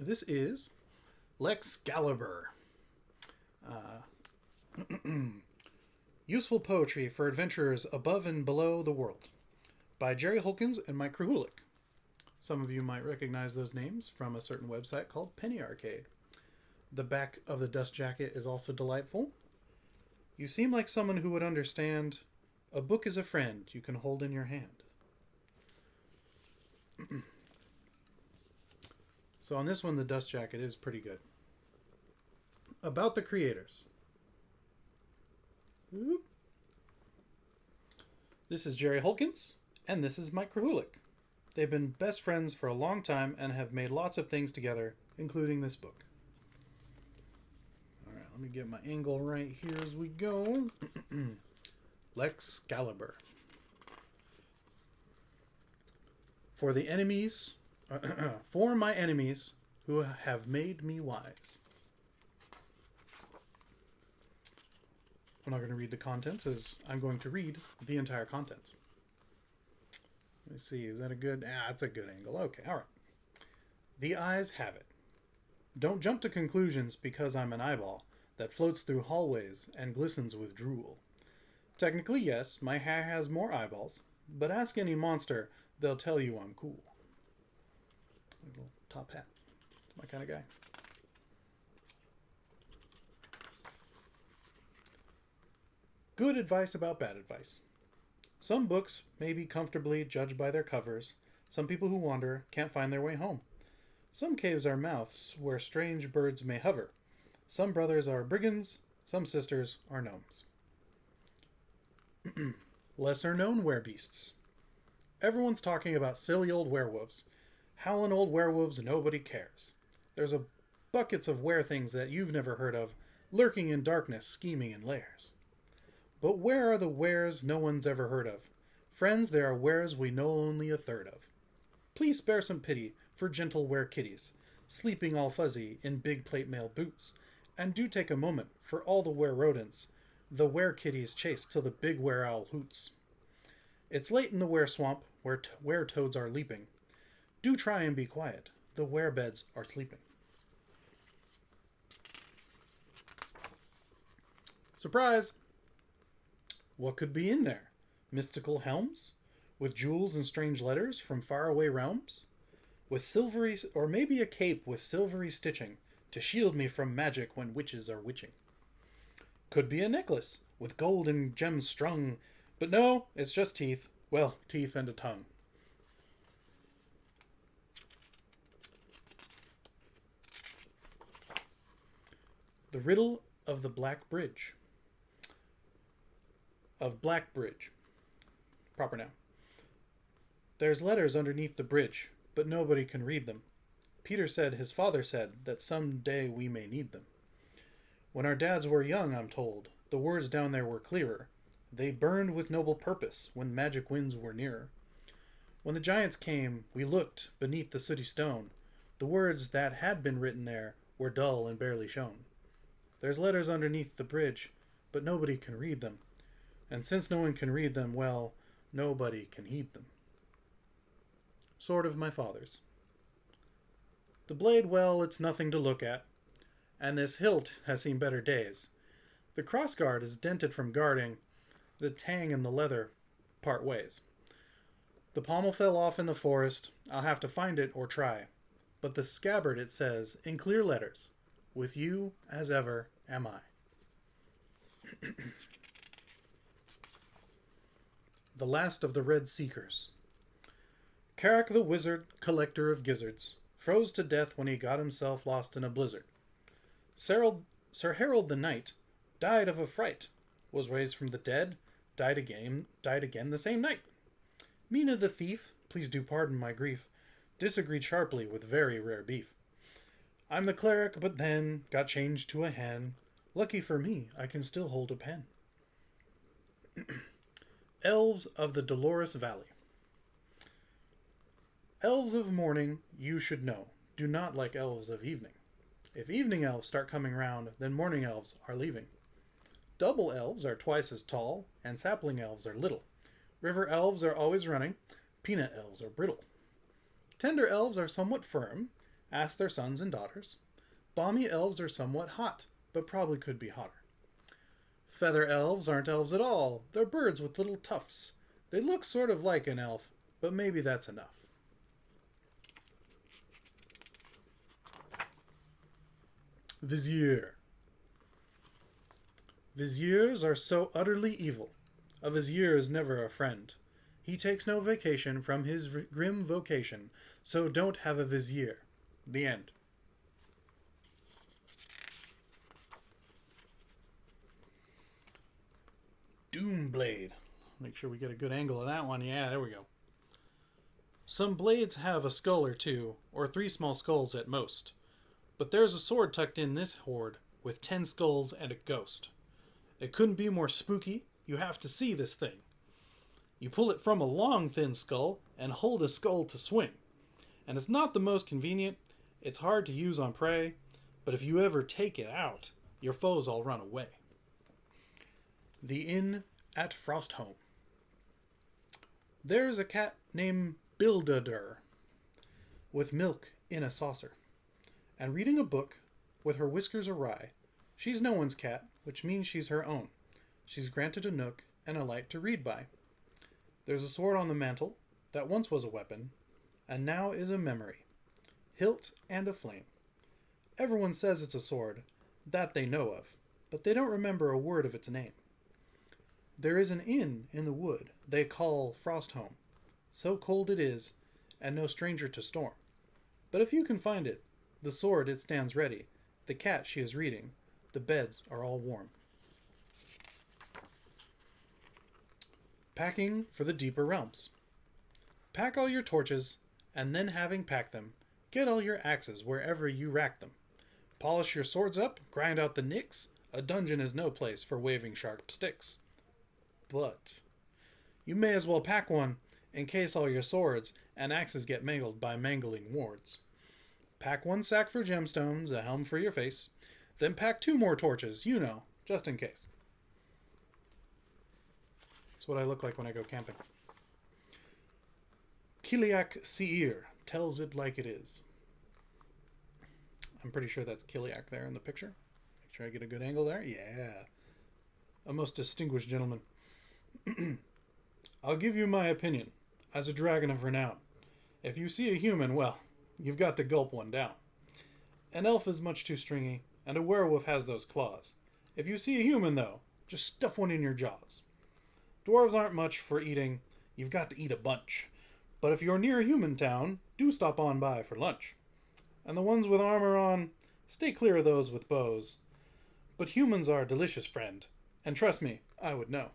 this is Lexcalibur. Useful Poetry for Adventurers Above and Below the World by Jerry Holkins and Mike Krahulik. Some of you might recognize those names from a certain website called Penny Arcade. The back of the dust jacket is also delightful. You seem like someone who would understand a book is a friend you can hold in your hand. So on this one, the dust jacket is pretty good. About the creators. This is Jerry Holkins, and this is Mike Krahulik. They've been best friends for a long time and have made lots of things together, including this book. Alright, let me get my angle right here as we go. Lexcalibur. For the enemies, for my enemies who have made me wise. I'm not going to read the contents, as I'm going to read the entire contents. Let me see, is that a good... that's a good angle. Okay, alright. The eyes have it. Don't jump to conclusions because I'm an eyeball that floats through hallways and glistens with drool. Technically, yes, my hair has more eyeballs, but ask any monster, they'll tell you I'm cool. Little top hat. It's my kind of guy. Good advice about bad advice. Some books may be comfortably judged by their covers. Some people who wander can't find their way home. Some caves are mouths where strange birds may hover. Some brothers are brigands. Some sisters are gnomes. Lesser known werebeasts. Everyone's talking about silly old werewolves. Howling old werewolves, nobody cares. There's a buckets of were-things that you've never heard of, lurking in darkness, scheming in lairs. But where are the wares no one's ever heard of? Friends, there are wares we know only a third of. Please spare some pity for gentle were-kitties, sleeping all fuzzy in big plate mail boots. And do take a moment for all the were-rodents, the were-kitties chase till the big were-owl hoots. It's late in the were-swamp where were-toads are leaping. Do try and be quiet, the were-beds are sleeping. Surprise! What could be in there? Mystical helms? With jewels and strange letters from faraway realms? With silvery, or maybe a cape with silvery stitching to shield me from magic when witches are witching. Could be a necklace with gold and gems strung, but no, it's just teeth. Well, teeth and a tongue. The Riddle of the Black Bridge. Of Black Bridge. Proper noun. There's letters underneath the bridge, but nobody can read them. Peter said his father said that someday we may need them. When our dads were young, I'm told, the words down there were clearer. They burned with noble purpose when magic winds were nearer. When the giants came, we looked beneath the sooty stone. The words that had been written there were dull and barely shown. There's letters underneath the bridge, but nobody can read them. And since no one can read them, well, nobody can heed them. Sword of my father's. The blade, well, it's nothing to look at, and this hilt has seen better days. The crossguard is dented from guarding, the tang and the leather part ways. The pommel fell off in the forest, I'll have to find it or try. But the scabbard, it says, in clear letters, with you, as ever, am I. The Last of the Red Seekers. Carrick the wizard, collector of gizzards, froze to death when he got himself lost in a blizzard. Sir Harold the knight died of a fright, was raised from the dead, died again the same night. Mina the thief, please do pardon my grief, disagreed sharply with very rare beef. I'm the cleric, but then got changed to a hen. Lucky for me, I can still hold a pen. Elves of the Dolorous Valley. Elves of morning, you should know, do not like elves of evening. If evening elves start coming round, then morning elves are leaving. Double elves are twice as tall, and sapling elves are little. River elves are always running, peanut elves are brittle. Tender elves are somewhat firm, Ask their sons and daughters. Balmy elves are somewhat hot, but probably could be hotter. Feather elves aren't elves at all. They're birds with little tufts. They look sort of like an elf, but maybe that's enough. Vizier. Viziers are so utterly evil. A vizier is never a friend. He takes no vacation from his grim vocation, so don't have a vizier. The end. Doomblade. Make sure we get a good angle of that one. Yeah, there we go. Some blades have a skull or two, or 3 small skulls at most. But there's a sword tucked in this hoard, with 10 skulls and a ghost. It couldn't be more spooky. You have to see this thing. You pull it from a long, thin skull, and hold a skull to swing. And it's not the most convenient. It's hard to use on prey, but if you ever take it out, your foes all run away. The Inn at Frostholm. There's a cat named Bildadur, with milk in a saucer, and reading a book with her whiskers awry. She's no one's cat, which means she's her own. She's granted a nook and a light to read by. There's a sword on the mantle that once was a weapon, and now is a memory, hilt and a flame. Everyone says it's a sword, that they know of, but they don't remember a word of its name. There is an inn in the wood they call Frostholm. So cold it is, and no stranger to storm. But if you can find it, the sword it stands ready, the cat she is reading, the beds are all warm. Packing for the deeper realms. Pack all your torches, and then having packed them, get all your axes wherever you rack them. Polish your swords up, grind out the nicks. A dungeon is no place for waving sharp sticks. But you may as well pack one in case all your swords and axes get mangled by mangling wards. Pack 1 sack for gemstones, a helm for your face, then pack 2 more torches, just in case. That's what I look like when I go camping. Kiliak Seir tells it like it is. I'm pretty sure that's Kiliak there in the picture. Make sure I get a good angle there. Yeah. A most distinguished gentleman. I'll give you my opinion, as a dragon of renown. If you see a human, well, you've got to gulp one down. An elf is much too stringy, and a werewolf has those claws. If you see a human, though, just stuff one in your jaws. Dwarves aren't much for eating, you've got to eat a bunch. But if you're near a human town, do stop on by for lunch. And the ones with armor on, stay clear of those with bows. But humans are a delicious friend, and trust me, I would know.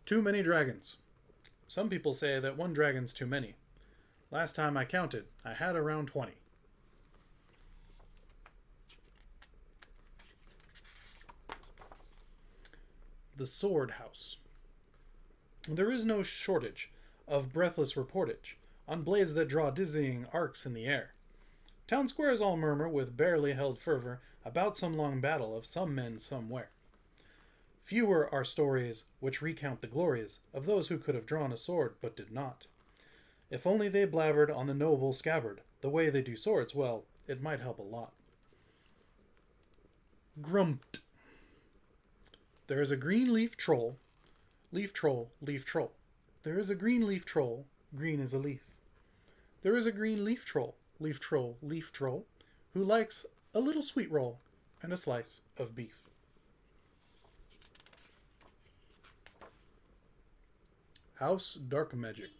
Too many dragons. Some people say that 1 dragon's too many. Last time I counted, I had around 20. The Sword House. There is no shortage of breathless reportage on blades that draw dizzying arcs in the air. Town squares all murmur with barely held fervor about some long battle of some men somewhere. Fewer are stories which recount the glories of those who could have drawn a sword but did not. If only they blabbered on the noble scabbard the way they do swords, well, it might help a lot. Grumped. There is a green leaf troll, leaf troll, leaf troll. There is a green leaf troll, green as a leaf. There is a green leaf troll, leaf troll, leaf troll, who likes a little sweet roll and a slice of beef. House Dark Magic.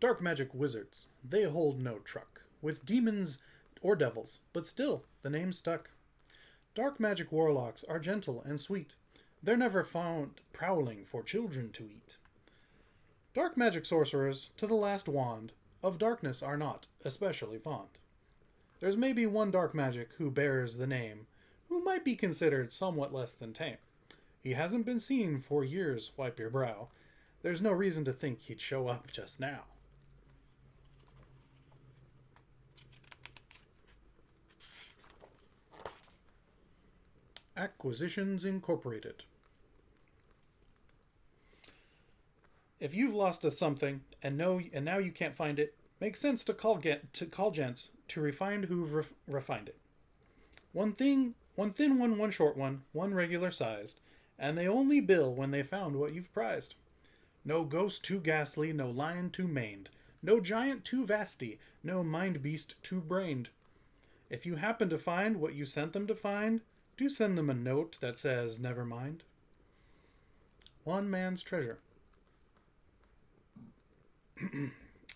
Dark magic wizards, they hold no truck with demons or devils, but still the name stuck. Dark magic warlocks are gentle and sweet. They're never found prowling for children to eat. Dark magic sorcerers, to the last wand, of darkness are not especially fond. There's maybe one dark magic who bears the name, who might be considered somewhat less than tame. He hasn't been seen for years, wipe your brow. There's no reason to think he'd show up just now. Acquisitions Incorporated. If you've lost a something and now you can't find it, makes sense to call gents to refine who've refined it. One thing, one thin one, one short one regular sized, and they only bill when they found what you've prized. No ghost too ghastly, no lion too maned, no giant too vasty, no mind beast too brained. If you happen to find what you sent them to find, do send them a note that says, never mind. One man's treasure.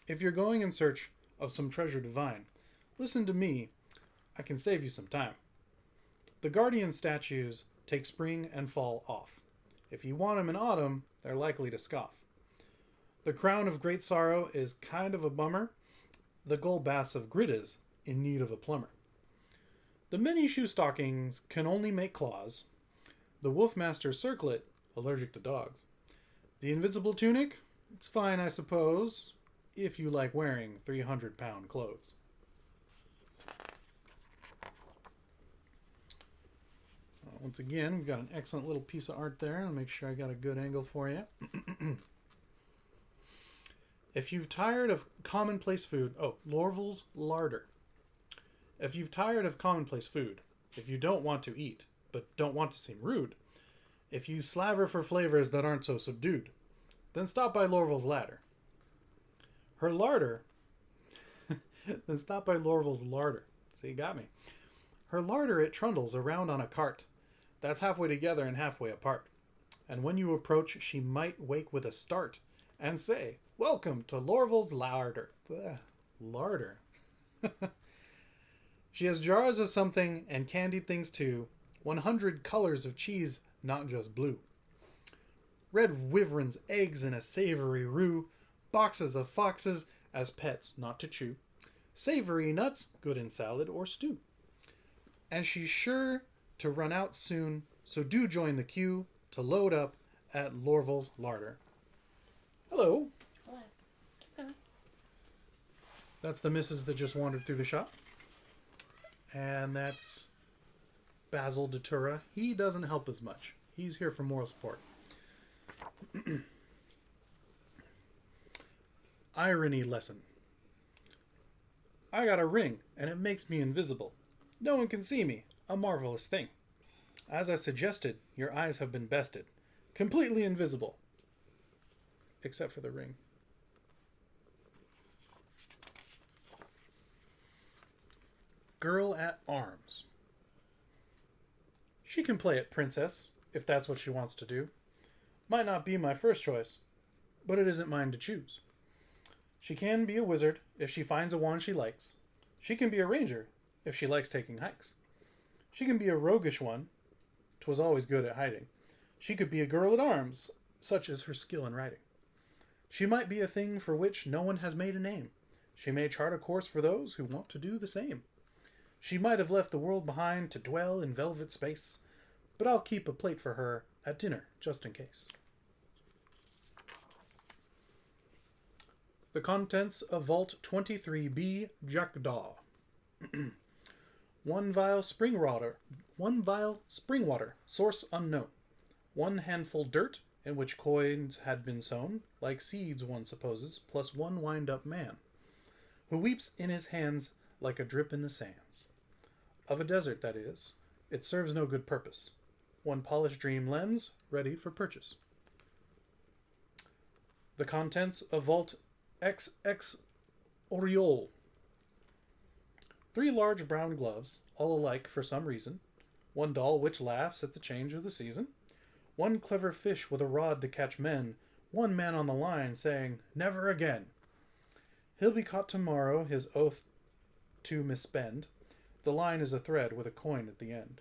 If you're going in search of some treasure divine, listen to me. I can save you some time. The guardian statues take spring and fall off. If you want them in autumn, they're likely to scoff. The crown of great sorrow is kind of a bummer. The gold bass of grit is in need of a plumber. The many shoe stockings can only make claws. The Wolfmaster's circlet, allergic to dogs. The invisible tunic, it's fine, I suppose, if you like wearing 300-pound clothes. Once again, we've got an excellent little piece of art there. I'll make sure I got a good angle for you. If you've tired of commonplace food... Oh, Lorvel's larder. If you've tired of commonplace food, if you don't want to eat, but don't want to seem rude, if you slaver for flavors that aren't so subdued, then stop by Lorvel's ladder. Her larder... then stop by Lorvel's larder. See, you got me. Her larder, it trundles around on a cart. That's halfway together and halfway apart. And when you approach, she might wake with a start and say, welcome to Lorvel's larder. Ugh, larder. She has jars of something and candied things too. 100 colors of cheese, not just blue. Red wyvern's eggs in a savory roux. Boxes of foxes as pets, not to chew. Savory nuts, good in salad or stew. And she's sure to run out soon, so do join the queue to load up at Lorvel's larder. Hello. Hello. That's the missus that just wandered through the shop. And that's Basil Datura. He doesn't help as much. He's here for moral support. Irony lesson. I got a ring, and it makes me invisible. No one can see me. A marvelous thing. As I suggested, your eyes have been bested. Completely invisible. Except for the ring. Girl at arms. She can play at princess, if that's what she wants to do. Might not be my first choice, but it isn't mine to choose. She can be a wizard if she finds a wand she likes. She can be a ranger if she likes taking hikes. She can be a roguish one. 'Twas always good at hiding. She could be a girl at arms, such is her skill in riding. She might be a thing for which no one has made a name. She may chart a course for those who want to do the same. She might have left the world behind to dwell in velvet space, but I'll keep a plate for her at dinner, just in case. The contents of Vault 23B Jackdaw. 1 vial spring water, source unknown. 1 handful dirt, in which coins had been sown, like seeds one supposes, plus 1 wind-up man, who weeps in his hands like a drip in the sands. Of a desert, that is. It serves no good purpose. 1 polished dream lens, ready for purchase. The contents of Vault XX Oriole. 3 large brown gloves, all alike for some reason. 1 doll which laughs at the change of the season. 1 clever fish with a rod to catch men. 1 man on the line saying, never again. He'll be caught tomorrow, his oath to misspend. The line is a thread with a coin at the end.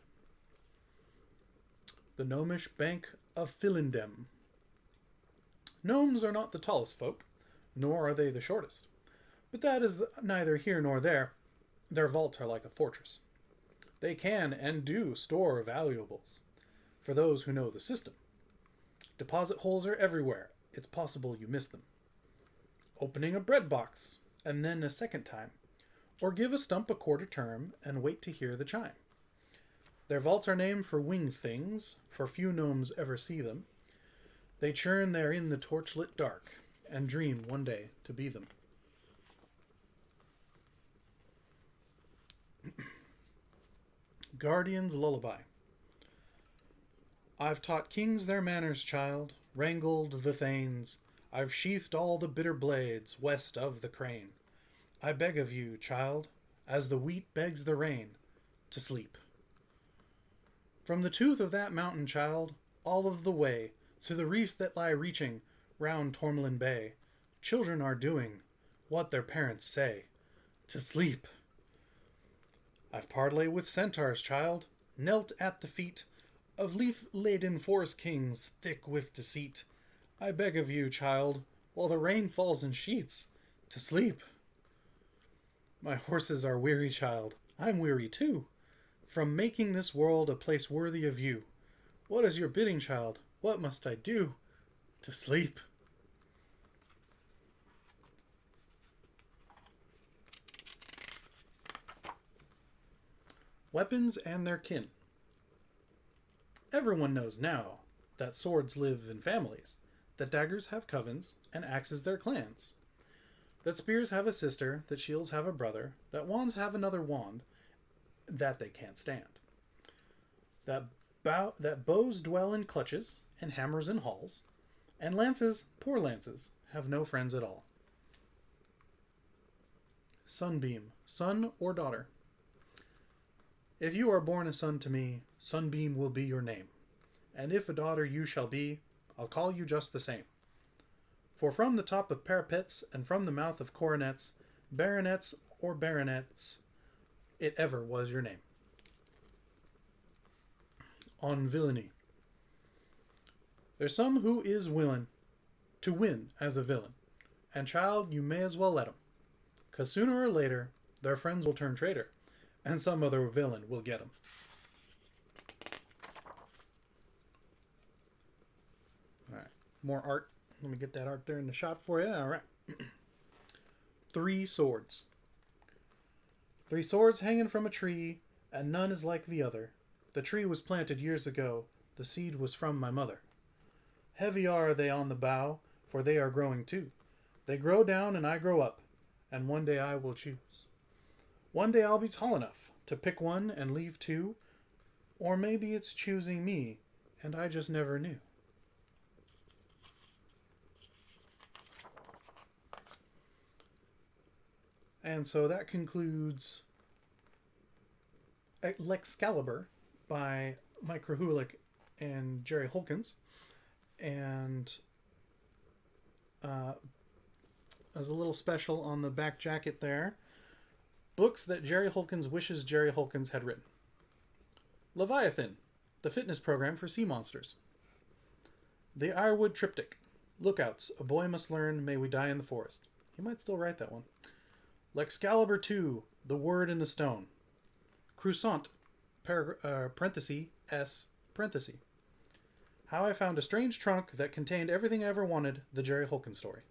The Gnomish Bank of Philindem. Gnomes are not the tallest folk, nor are they the shortest. But that is neither here nor there. Their vaults are like a fortress. They can and do store valuables, for those who know the system. Deposit holes are everywhere. It's possible you miss them. Opening a bread box, and then a second time. Or give a stump a quarter term, and wait to hear the chime. Their vaults are named for winged things, for few gnomes ever see them. They churn there in the torchlit dark, and dream one day to be them. Guardian's Lullaby. I've taught kings their manners, child, wrangled the thanes. I've sheathed all the bitter blades west of the crane. I beg of you, child, as the wheat begs the rain, to sleep. From the tooth of that mountain, child, all of the way, to the reefs that lie reaching round Tormlin Bay, children are doing what their parents say, to sleep. I've parleyed with centaurs, child, knelt at the feet of leaf-laden forest kings, thick with deceit. I beg of you, child, while the rain falls in sheets, to sleep. My horses are weary, child, I'm weary too, from making this world a place worthy of you. What is your bidding, child? What must I do? To sleep. Weapons and their kin. Everyone knows now that swords live in families, that daggers have covens, and axes their clans, that spears have a sister, that shields have a brother, that wands have another wand, that they can't stand, that bows dwell in clutches, and hammers in halls, and lances, poor lances, have no friends at all. Sunbeam, son or daughter. If you are born a son to me, Sunbeam will be your name. And if a daughter you shall be, I'll call you just the same. For from the top of parapets and from the mouth of coronets, baronets or baronets, it ever was your name. On villainy. There's some who is willin' to win as a villain, and child, you may as well let 'em, 'cause sooner or later their friends will turn traitor, and some other villain will get 'em. Alright, more art. Let me get that art there in the shot for you. Alright. 3 swords. 3 swords hanging from a tree, and none is like the other. The tree was planted years ago, the seed was from my mother. Heavy are they on the bough, for they are growing too. They grow down and I grow up, and one day I will choose. One day I'll be tall enough to pick one and leave 2, or maybe it's choosing me, and I just never knew. And so that concludes Lexcalibur by Mike Krahulik and Jerry Holkins. And as a little special on the back jacket there, books that Jerry Holkins wishes Jerry Holkins had written. Leviathan, the fitness program for sea monsters. The Ironwood Triptych, Lookouts, A Boy Must Learn, May We Die in the Forest. He might still write that one. Lexcalibur 2, The Word in the Stone. Croissant, parenthesis, S, parenthesis. How I Found a Strange Trunk That Contained Everything I Ever Wanted, the Jerry Holkins Story.